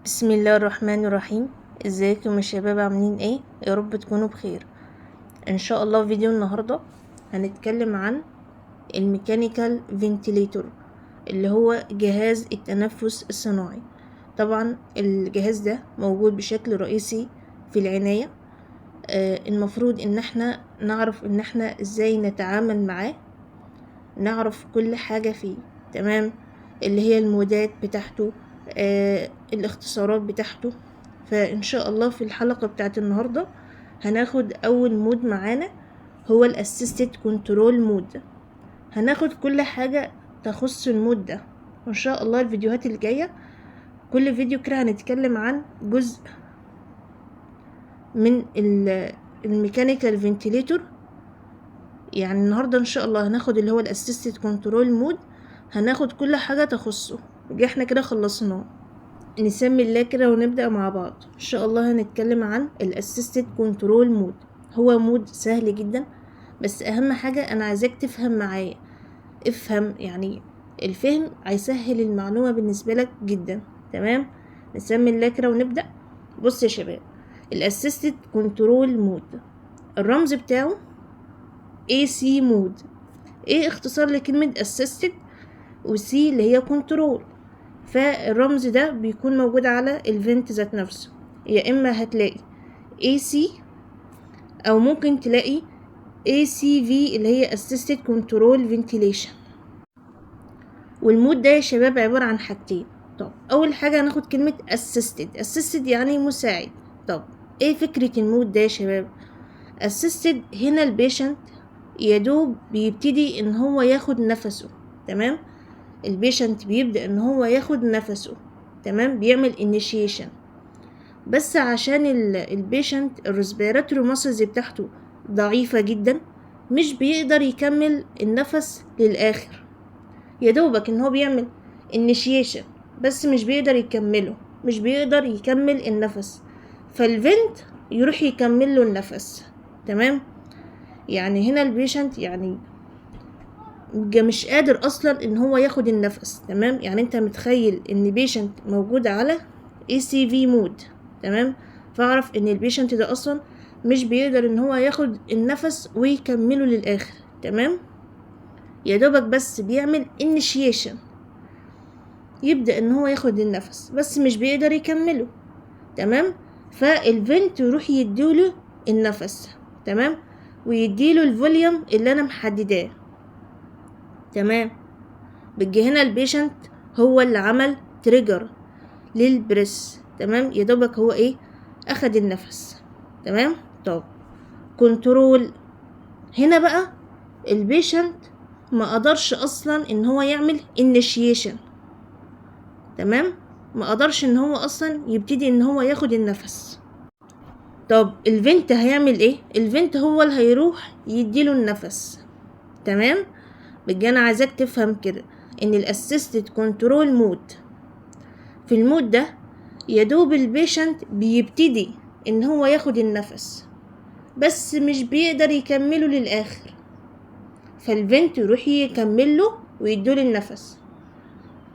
بسم الله الرحمن الرحيم. ازيكم يا شباب، عاملين ايه؟ يا رب تكونوا بخير. ان شاء الله فيديو النهارده هنتكلم عن الميكانيكال فنتيليتور اللي هو جهاز التنفس الصناعي. طبعا الجهاز ده موجود بشكل رئيسي في العناية. المفروض ان احنا نعرف ان احنا ازاي نتعامل معاه، نعرف كل حاجة فيه. تمام، اللي هي المودات بتاعته، الاختصارات بتاعته. فإن شاء الله في الحلقة بتاعت النهاردة هناخد أول مود معانا، هو الأسيستد كنترول مود. هناخد كل حاجة تخص المود ده. وإن شاء الله الفيديوهات الجاية كل فيديو كده هنتكلم عن جزء من الميكانيكال فنتيليتور. يعني النهاردة ان شاء الله هناخد اللي هو الاسيستد كنترول مود، هناخد كل حاجة تخصه. يبقى احنا كده خلصناه. نسمي الله كده ونبدأ مع بعض. ان شاء الله هنتكلم عن الاسيستد كنترول مود. هو مود سهل جدا، بس اهم حاجة انا عايزاك تفهم معايا. افهم، يعني الفهم هيسهل المعلومة بالنسبة لك جدا. تمام، نسمي الله كده ونبدأ. بص يا شباب، الاسيستد كنترول مود الرمز بتاعه AC مود. ايه اختصار لكلمة assisted، وسي اللي هي كنترول. فالرمز ده بيكون موجود على الفنت ذات نفسه. يا اما هتلاقي AC او ممكن تلاقي ACV اللي هي assisted control ventilation. والمود ده يا شباب عبارة عن حاجتين. طب اول حاجة هناخد كلمة assisted يعني مساعد. طب ايه فكرة المود ده يا شباب؟ assisted هنا البيشنت يدوب بيبتدي ان هو ياخد نفسه. تمام، البيشنت بيبدأ ان هو ياخد نفسه. تمام، بيعمل initiation. بس عشان البيشنت الريسبيراتوري ماسلز بتاعته ضعيفة جدا، مش بيقدر يكمل النفس للآخر. يدوبك ان هو بيعمل initiation بس مش بيقدر يكمله، مش بيقدر يكمل النفس. فالفنت يروح يكمل له النفس. تمام، يعني هنا البيشنت يعني مش قادر اصلا ان هو ياخد النفس. تمام، يعني انت متخيل ان بيشنت موجود على ACV مود. تمام، فاعرف ان البيشنت ده اصلا مش بيقدر ان هو ياخد النفس ويكمله للاخر. تمام، يا دوبك بس بيعمل initiation، يبدأ ان هو ياخد النفس بس مش بيقدر يكمله. تمام، فالفنت يروح يديله النفس. تمام، ويديله الفوليوم اللي انا محدداه. تمام، بيجي هنا البيشنت هو اللي عمل تريجر للبريس. تمام، يا دوبك هو ايه اخد النفس. تمام، طب كنترول هنا بقى البيشنت ما قدرش اصلا ان هو يعمل initiation. تمام، ما قدرش ان هو اصلا يبتدي ان هو ياخد النفس. طب الفنت هيعمل ايه؟ الفنت هو اللي هيروح يديله النفس. تمام، بيجي انا عايزاك تفهم كده ان الاسيستد كنترول مود، في المود ده يدوب البيشنت بيبتدي ان هو ياخد النفس بس مش بيقدر يكمله للاخر. فالفنت يروح يكمله ويدوله النفس.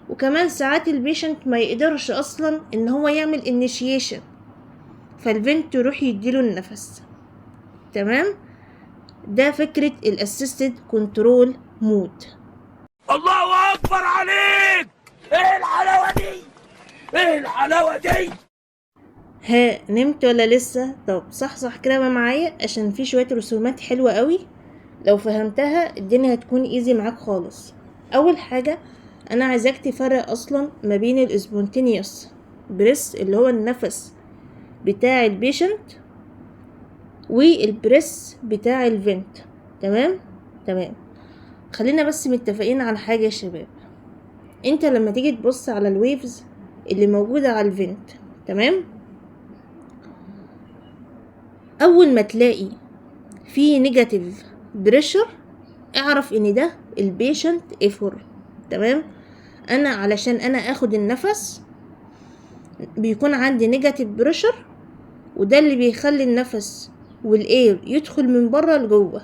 وكمان ساعات البيشنت ما يقدرش اصلا ان هو يعمل initiation، فالفنت يروح يديله النفس. تمام، ده فكرة الاسيستد كنترول مود. الله اكبر عليك! ايه الحلاوه دي؟ ايه الحلاوه دي؟ ها، نمت ولا لسه؟ طب صح كده بقى معايا، عشان في شوية رسومات حلوة قوي لو فهمتها الدنيا هتكون ايزي معاك خالص. اول حاجة انا عايزاك تفرق اصلا ما بين الاسبونتينيوس بريس اللي هو النفس بتاع البيشنت والبريس بتاع الفنت. تمام، خلينا بس متفقين على حاجة يا شباب. انت لما تيجي تبص على الويفز اللي موجودة على الفنت، تمام، اول ما تلاقي في نيجاتيف بريشر اعرف ان ده البيشنت افور. تمام، انا علشان انا اخد النفس بيكون عندي نيجاتيف بريشر، وده اللي بيخلي النفس والاير يدخل من بره لجوه.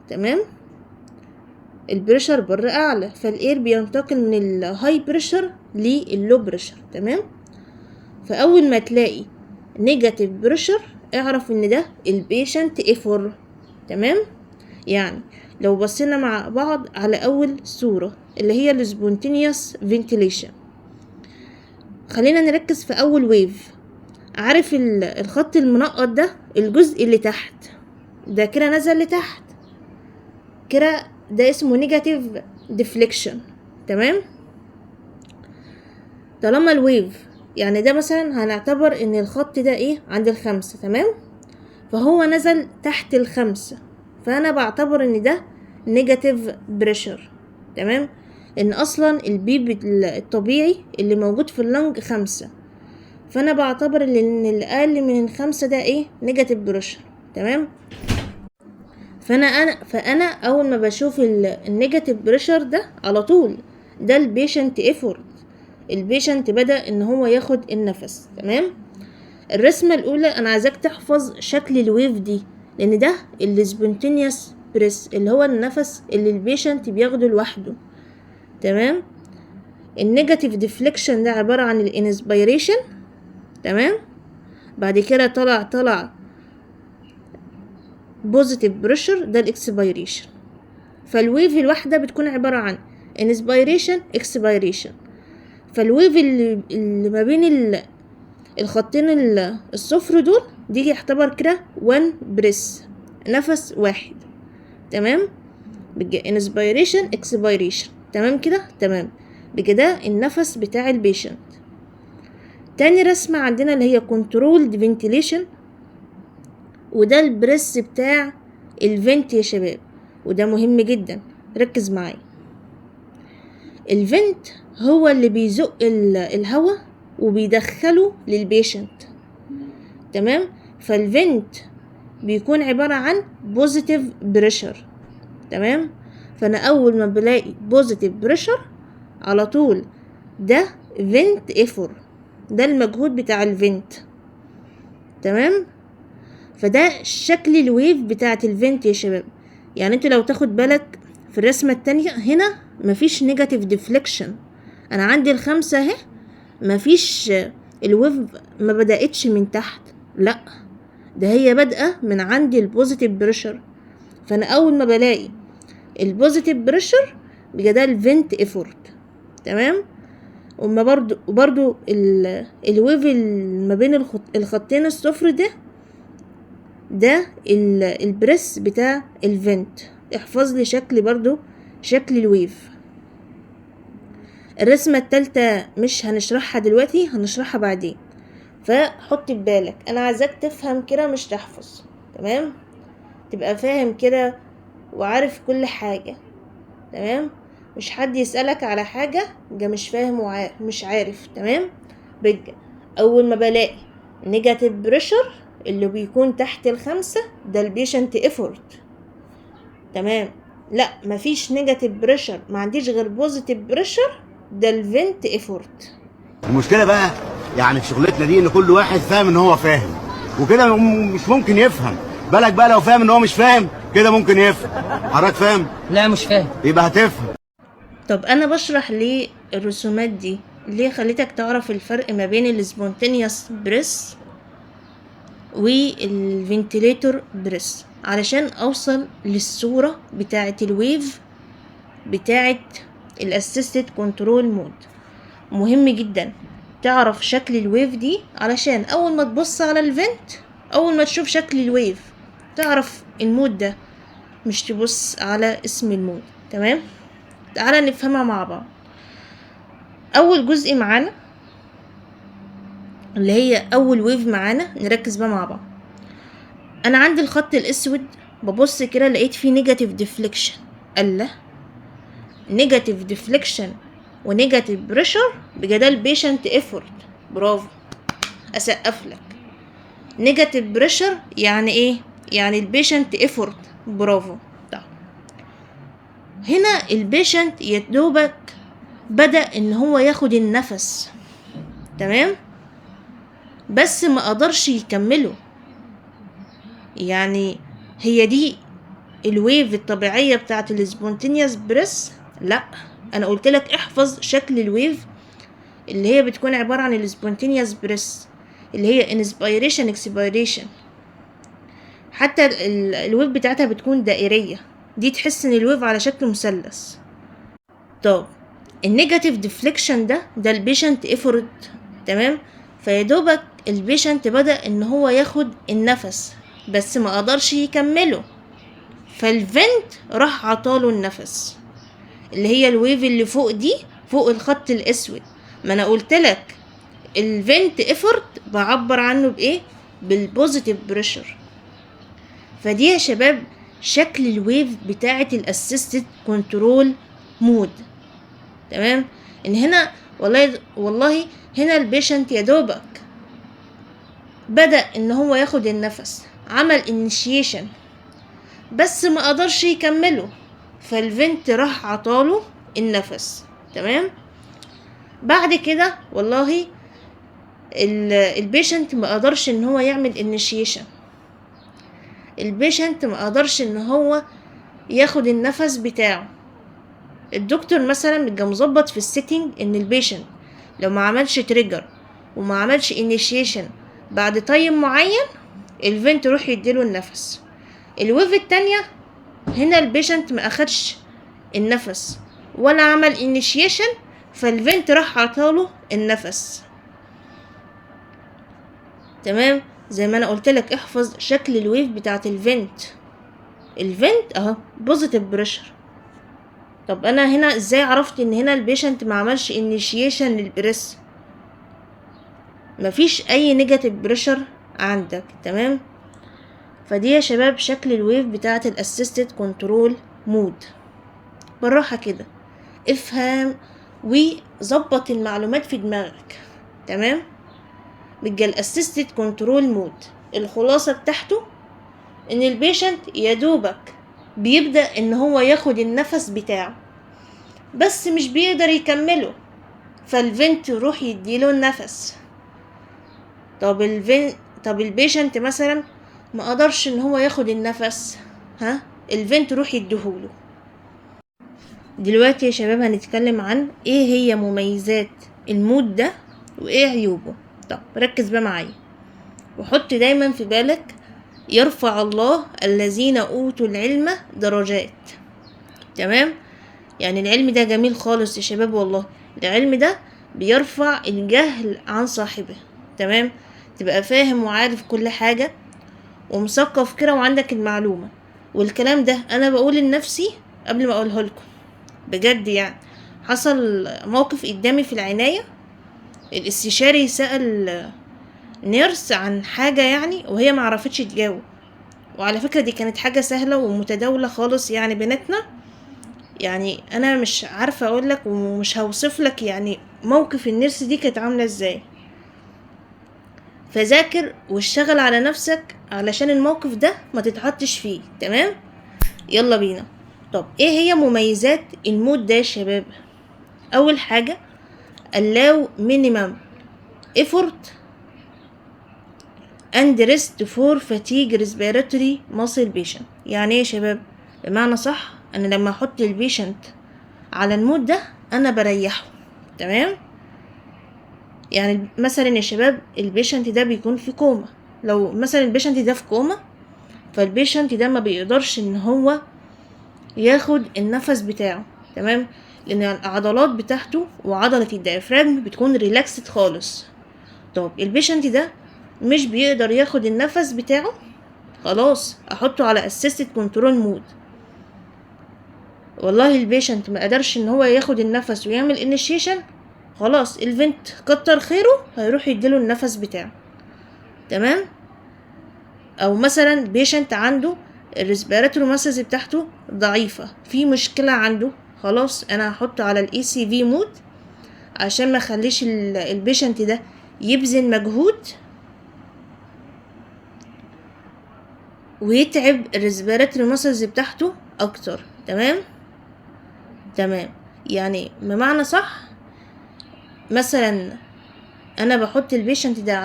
تمام، البريشر بره اعلى فالاير بينتقل من الهاي بريشر لللو بريشر. تمام، فاول ما تلاقي نيجاتيف بريشر اعرف ان ده البيشنت افور. تمام؟ يعني لو بصينا مع بعض على اول صورة اللي هي السبونتينيوس فنتيليشن، خلينا نركز في اول ويف. عارف الخط المنقط ده، الجزء اللي تحت ده كده نزل لتحت كده، ده اسمه نيجاتيف ديفليكشن. تمام؟ طالما الويف يعني ده مثلا هنعتبر ان الخط ده ايه عند 5، تمام؟ فهو نزل تحت 5، فانا بعتبر ان ده نيجاتيف بريشر. تمام؟ ان اصلا البيب الطبيعي اللي موجود في اللنج 5، فانا بعتبر ان اللي اقل من 5 ده ايه نيجاتيف بريشر. تمام؟ فانا اول ما بشوف النيجاتيف بريشر ده على طول ده البيشنت افورت، البيشنت بدأ ان هو ياخد النفس. تمام؟ الرسمة الاولى انا عايزاك تحفظ شكل الويف دي، لان ده السبونتينيوس بريس اللي هو النفس اللي البيشنت بياخده لوحده. تمام؟ النيجاتيف ديفليكشن ده عبارة عن الانسبيريشن. تمام؟ بعد كده طلع بوزيتيف بريشر، ده الاكسبيريشن. فالويف الواحدة بتكون عبارة عن انسبيريشن اكسبيريشن. فالويف اللي ما بين الخطين الصفر دول دي يعتبر كده 1 بريس، نفس واحد. تمام؟ بقى انسبيريشن اكسبيريشن. تمام كده؟ تمام. بقى ده النفس بتاع البيشنت. تاني رسمة عندنا اللي هي controlled ventilation، وده البريس بتاع الفنت يا شباب، وده مهم جدا، ركز معايا. الفنت هو اللي بيزق الهواء وبيدخله للبيشنت. تمام؟ فالفنت بيكون عبارة عن بوزيتيف بريشر. تمام؟ فانا اول ما بلاقي بوزيتيف بريشر على طول ده فنت افور، ده المجهود بتاع الفنت. تمام؟ فده شكل الويف بتاعت الفنت يا شباب. يعني انت لو تاخد بالك في الرسمة التانية هنا مفيش نيجاتيف ديفليكشن، انا عندي 5 اهي، مفيش الويف ما بدأتش من تحت، لا ده هي بادئة من عندي البوزيتيف بريشر. فانا اول ما بلاقي البوزيتيف بريشر بيبقى ده الفنت افورت. تمام؟ وما برضو الويف ما بين الخطين الصفر ده البريس بتاع الفنت. احفظ لي شكل الويف. الرسمة التالتة مش هنشرحها دلوقتي، هنشرحها بعدين، فحط ببالك انا عايزاك تفهم كده مش تحفظ. تمام؟ تبقى فاهم كده وعارف كل حاجة. تمام؟ مش حد يسألك على حاجة جا مش فاهم ومش عارف. تمام؟ بجا اول ما بلاقي نيجاتيف بريشر اللي بيكون تحت 5 ده البيشنت افورت. تمام؟ لا مفيش نيجاتيف بريشر، ما عنديش غير بوزيتيف بريشر، ده الفنت افورت. المشكله بقى يعني في شغلتنا دي ان كل واحد فاهم ان هو فاهم، وكده مش ممكن يفهم. بالك بقى لو فاهم ان هو مش فاهم كده ممكن يفهم. حضرتك فاهم؟ لا مش فاهم. يبقى هتفهم. طب انا بشرح ليه الرسومات دي، ليه خليتك تعرف الفرق ما بين السبونتينيوس بريس والفنتيليتور بريس، علشان اوصل للصورة بتاعة الويف بتاعة الاسيستد كنترول مود. مهم جدا تعرف شكل الويف دي، علشان اول ما تبص على الفنت، اول ما تشوف شكل الويف تعرف المود ده، مش تبص على اسم المود. تمام؟ تعالى نفهمها مع بعض. اول جزء معانا اللي هي اول ويف معانا، نركز بقى مع بعض. انا عندي الخط الاسود، ببص كده لقيت فيه نيجاتيف ديفليكشن. الله، نيجاتيف ديفليكشن ونيجاتيف بريشر بقى ده البيشنت افورت. برافو، اسقف لك. نيجاتيف بريشر يعني ايه؟ يعني البيشنت افورت. برافو. طيب هنا البيشنت يدوبك بدأ ان هو ياخد النفس. تمام؟ بس ما قدرش يكمله. يعني هي دي الويف الطبيعية بتاعت السبونتينيوس بريس؟ لا، انا قلت لك احفظ شكل الويف اللي هي بتكون عبارة عن السبونتينيوس بريس اللي هي انسبيريشن اكسبيريشن. حتى الويف بتاعتها بتكون دائرية، دي تحس ان الويف على شكل مثلث. طب النيجاتيف ديفليكشن ده البيشنت افورت، تمام. فيدوبك البيشنت بدأ ان هو ياخد النفس بس ما قدرش يكمله، فالفنت راح عطاله النفس، اللي هي الويف اللي فوق دي، فوق الخط الاسود. ما انا قلت لك الفنت افورت بعبر عنه بايه؟ بالبوزيتيف بريشر. فدي يا شباب شكل الويف بتاعه الاسيستد كنترول مود، تمام. ان هنا والله هنا البيشنت يا دوبك بدأ ان هو ياخد النفس، عمل انيشيشن بس ما قدرش يكمله، فالفنت راح عطاله النفس، تمام. بعد كده والله البيشنت ما قدرش ان هو يعمل انيشيشن، البيشنت ما قدرش ان هو ياخد النفس بتاعه. الدكتور مثلا بيبقى مظبط في السيتنج ان البيشنت لو ما عملش تريجر وما عملش انيشيشن بعد تايم معين، الفنت يروح يديله النفس. الويف التانية هنا البيشنت ما اخدش النفس ولا عمل انيشيشن، فالفنت راح عطاله النفس، تمام. زي ما انا قلت لك احفظ شكل الويف بتاعت الفنت اهو بوزيتيف بريشر. طب انا هنا ازاي عرفت ان هنا البيشنت ما عملش انيشيشن للبريس؟ مفيش اي نيجاتيف بريشر عندك، تمام. فدي يا شباب شكل الويف بتاعت الاسيستد كنترول مود. بالراحه كده افهم وظبط المعلومات في دماغك، تمام. بيبقى الاسيستد كنترول مود الخلاصه بتاعته ان البيشنت يا دوبك بيبدأ ان هو ياخد النفس بتاعه بس مش بيقدر يكمله، فالفنت يروح يديله النفس. طب البيشنت مثلا ما قدرش ان هو ياخد النفس، الفنت يروح يديهوله. دلوقتي يا شباب هنتكلم عن ايه هي مميزات المود ده وايه عيوبه. طب ركز بقى معايا وحط دايما في بالك يرفع الله الذين اوتوا العلم درجات، تمام. يعني العلم ده جميل خالص يا شباب، والله العلم ده بيرفع الجهل عن صاحبه، تمام. تبقى فاهم وعارف كل حاجة ومثقف كده وعندك المعلومة. والكلام ده انا بقول لنفسي قبل ما اقوله لكم بجد. يعني حصل موقف قدامي في العناية، الاستشاري سأل نيرس عن حاجة يعني وهي معرفتش تجاوب، وعلى فكرة دي كانت حاجة سهلة ومتداولة خالص يعني بيناتنا. يعني انا مش عارفة اقولك ومش هوصفلك يعني موقف النيرس دي كانت عاملة ازاي. فذاكر واشتغل على نفسك علشان الموقف ده ما تتحطش فيه، تمام. يلا بينا. طب ايه هي مميزات المود ده يا شباب؟ اول حاجة allow minimum effort and rest for fatigue respiratory muscle patient. يعني ايه يا شباب؟ بمعنى صح انا لما احط البيشنت على المود ده انا بريحه، تمام. يعني مثلا يا شباب البيشنت ده بيكون في كوما، لو مثلا البيشنت ده في كوما فالبيشنت ده ما بيقدرش ان هو ياخد النفس بتاعه، تمام. لان العضلات بتاعته وعضلة الديافراجم بتكون ريلاكسد خالص. طب البيشنت ده مش بيقدر ياخد النفس بتاعه، خلاص احطه على اسيستد كنترول مود. والله البيشنت ما قدرش ان هو ياخد النفس ويعمل انيشيشن، خلاص الفنت كتر خيره هيروح يديله النفس بتاعه، تمام. او مثلا بيشنت عنده الريسبيراتوري ماسلز بتاعته ضعيفة، في مشكلة عنده، خلاص انا هحطه على الاي سي في مود عشان ما اخليش البيشنت ده يبذل مجهود ويتعب الريسبيراتوري ماسلز بتاعته اكتر، تمام. يعني بمعنى صح مثلا انا بحط البيشنت ده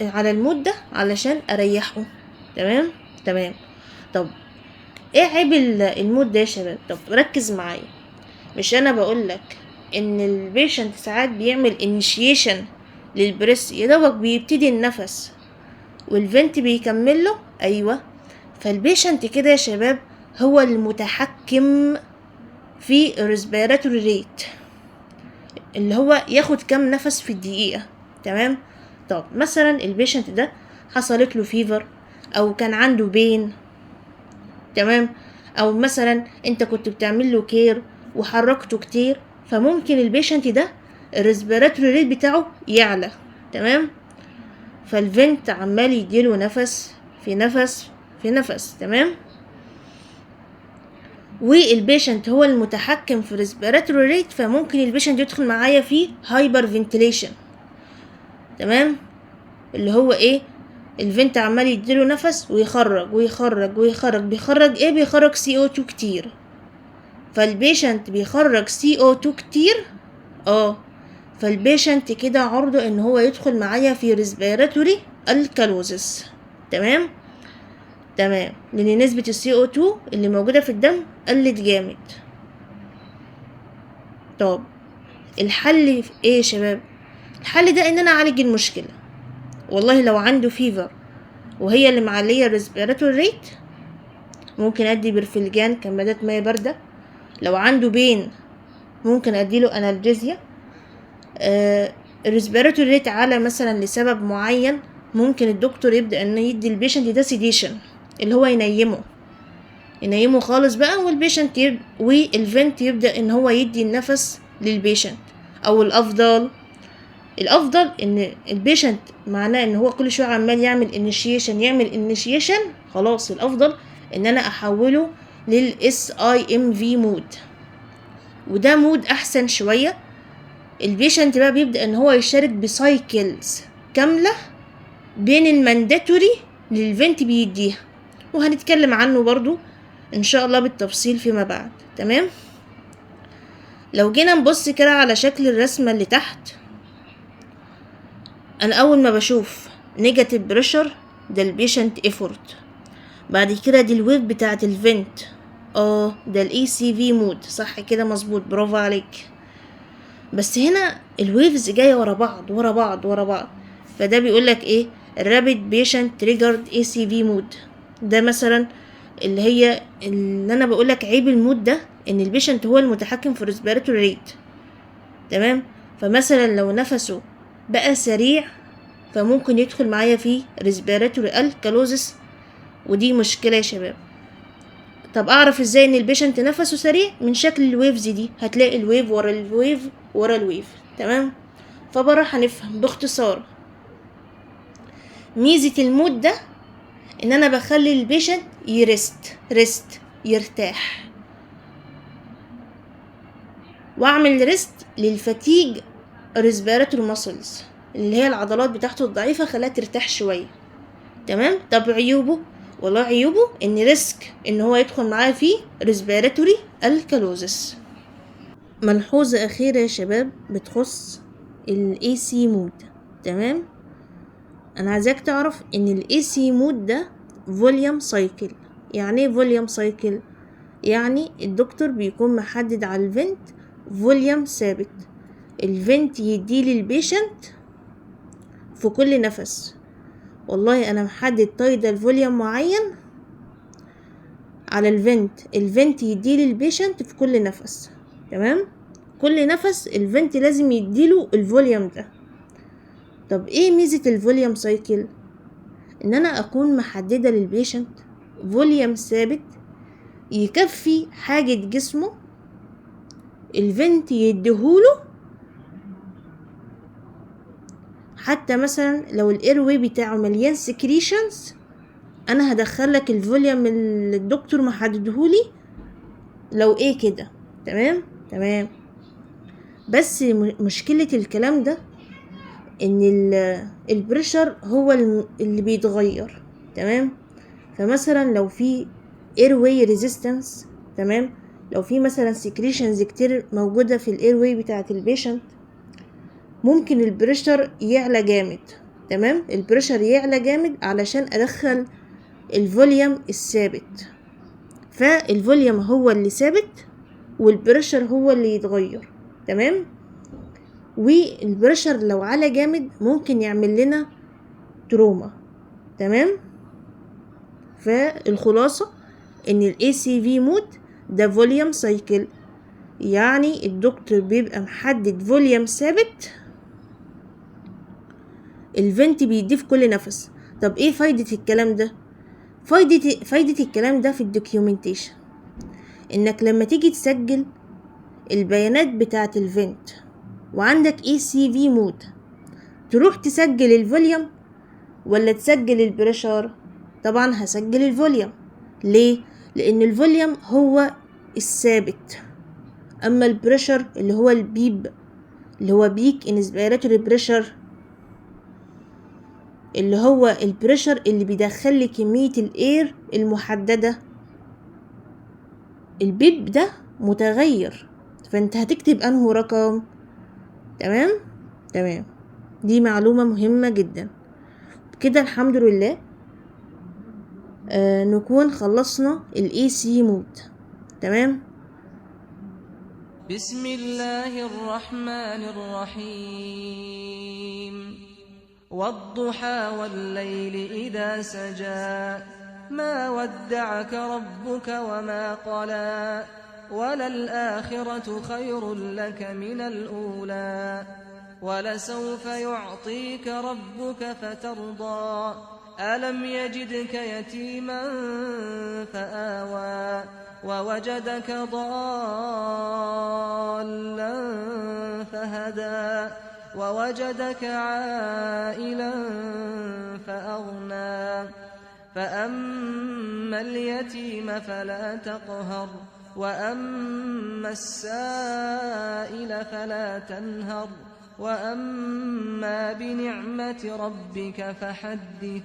على المود ده علشان اريحه، تمام. طب ايه عيب المود ده يا شباب؟ طب ركز معايا، مش انا بقولك ان البيشنت ساعات بيعمل initiation للبريس، يدوبك بيبتدي النفس والفنت بيكمل له. ايوه، فالبيشنت كده يا شباب هو المتحكم في respiratory rate، اللي هو ياخد كام نفس في الدقيقة. تمام. طب مثلا البيشنت ده حصلت له فيفر او كان عنده بين، تمام، او مثلا انت كنت بتعمل له كير وحركته كتير، فممكن البيشنت ده الريسبيراتوري ريت بتاعه يعلى. تمام. فالفنت عمال يديله نفس في نفس في نفس. تمام. والبيشنت هو المتحكم في الريسبيراتوري ريت، فممكن البيشنت يدخل معايا في هايبر فنتيليشن. تمام. اللي هو ايه؟ الفنت عمال يديله نفس ويخرج ويخرج ويخرج، بيخرج ايه؟ بيخرج CO2 كتير. فالبيشنت بيخرج CO2 كتير، فالبيشنت كده عرضه ان هو يدخل معايا في ريسبيراتوري الكالوزس. تمام. تمام، لان نسبة CO2 اللي موجودة في الدم قلت جامد. طب الحل في ايه يا شباب؟ الحل ده ان انا اعالج المشكلة. والله لو عنده فيفر وهي اللي معلية الريسبيراتوري ريت، ممكن ادي برفلجان كمادات مياه باردة. لو عنده بين ممكن اديله انالجيزيا. الريسبيراتوري ريت عالي مثلا لسبب معين، ممكن الدكتور يبدأ انه يدي البيشنت ده سيديشن، اللي هو ينيمه خالص بقى، والبيشنت والفنت يبدأ ان هو يدي النفس للبيشنت. او الافضل ان البيشنت معناه ان هو كل شويه عمال يعمل انيشيشن، خلاص الافضل ان انا احوله للSIMV مود، وده مود احسن شويه. البيشنت بقى بيبدأ ان هو يشارك بسايكلز كامله بين المانداتوري للفنت بيديها، وهنتكلم عنه برضو ان شاء الله بالتفصيل فيما بعد. تمام. لو جينا نبص كده على شكل الرسمه اللي تحت، انا اول ما بشوف نيجاتيف بريشر ده البيشنت ايفورت، بعد كده دي الويف بتاعه الفنت، ده الECV مود. صح كده؟ مظبوط، برافو عليك. بس هنا الويفز جايه ورا بعض ورا بعض ورا بعض، فده بيقول لك ايه؟ الرابيد بيشنت تريجرد ECV مود. ده مثلا اللي انا بقول لك عيب المود ده ان البيشنت هو المتحكم في الريسبيراتوري ريت. تمام. فمثلا لو نفسه بقى سريع، فممكن يدخل معايا في ريسبيراتوري الكالوزس، ودي مشكله يا شباب. طب اعرف ازاي ان البيشنت نفسه سريع؟ من شكل الويفز دي، هتلاقي الويف ورا الويف ورا الويف. تمام. فبره هنفهم باختصار ميزه المود ده، ان انا بخلي البيشنت يرتاح، واعمل ريست للفتيج ريسبيراتوري ماسلز، اللي هي العضلات بتاعته الضعيفه، خليها ترتاح شويه. تمام. طب عيوبه؟ والله عيوبه ان ريسك ان هو يدخل معاه في ريسبيراتوري الكالوزس. ملحوظه اخيره يا شباب بتخص الAC مود. تمام. انا عايزاك تعرف ان الAC مود ده فوليوم سايكل. يعني ايه فوليوم سايكل؟ يعني الدكتور بيكون محدد على الفنت فوليوم ثابت، الفنت يديه للبيشنت في كل نفس. والله انا محدد تايدال فوليوم معين على الفنت يديه للبيشنت في كل نفس. تمام. كل نفس الفنت لازم يديله الفوليوم ده. طب ايه ميزة الفوليوم سايكل؟ ان انا اكون محددة للبيشنت فوليوم ثابت يكفي حاجة جسمه، الفنت يديهوله. حتى مثلا لو الايروي بتاعه مليان سكريشنز، انا هدخلك الفوليوم اللي الدكتور محددهولي لو ايه كده. تمام. بس مشكلة الكلام ده ان البريشر هو اللي بيتغير. تمام. فمثلا لو في airway resistance، تمام، لو في مثلا secretions كتير موجودة في الايرواي بتاعة البيشنت، ممكن البريشر يعلى جامد. تمام. البريشر يعلى جامد علشان ادخل الفوليوم الثابت، فالفوليوم هو اللي ثابت والبريشر هو اللي يتغير. تمام. والبريشر لو علا جامد ممكن يعمل لنا تروما. تمام. فالخلاصة ان ال ACV مود ده فوليوم سايكل، يعني الدكتور بيبقى محدد فوليوم ثابت الفنت بيديه في كل نفس. طب ايه فايدة الكلام ده؟ فايدة الكلام ده في الدوكيومنتيشن، انك لما تيجي تسجل البيانات بتاعة الفنت وعندك ACV مود، تروح تسجل الفوليوم ولا تسجل البريشر؟ طبعا هسجل الفوليوم. ليه؟ لان الفوليوم هو الثابت، اما البريشر اللي هو البيب اللي هو بيك انسبيراتوري بريشر، اللي هو البريشر اللي بيدخل لي كمية الاير المحددة، البيب ده متغير، فانت هتكتب انه رقم. تمام. تمام، دي معلومة مهمة جدا. كده الحمد لله نكون خلصنا ال AC مود. تمام. بسم الله الرحمن الرحيم. والضحى والليل إذا سجى ما ودعك ربك وما قلى وللآخرة خير لك من الأولى ولسوف يعطيك ربك فترضى ألم يجدك يتيما فآوى ووجدك ضالا فهدى ووجدك عائلا فأغنى فأما اليتيم فلا تقهر وأما السائل فلا تنهر وأما بنعمة ربك فحدث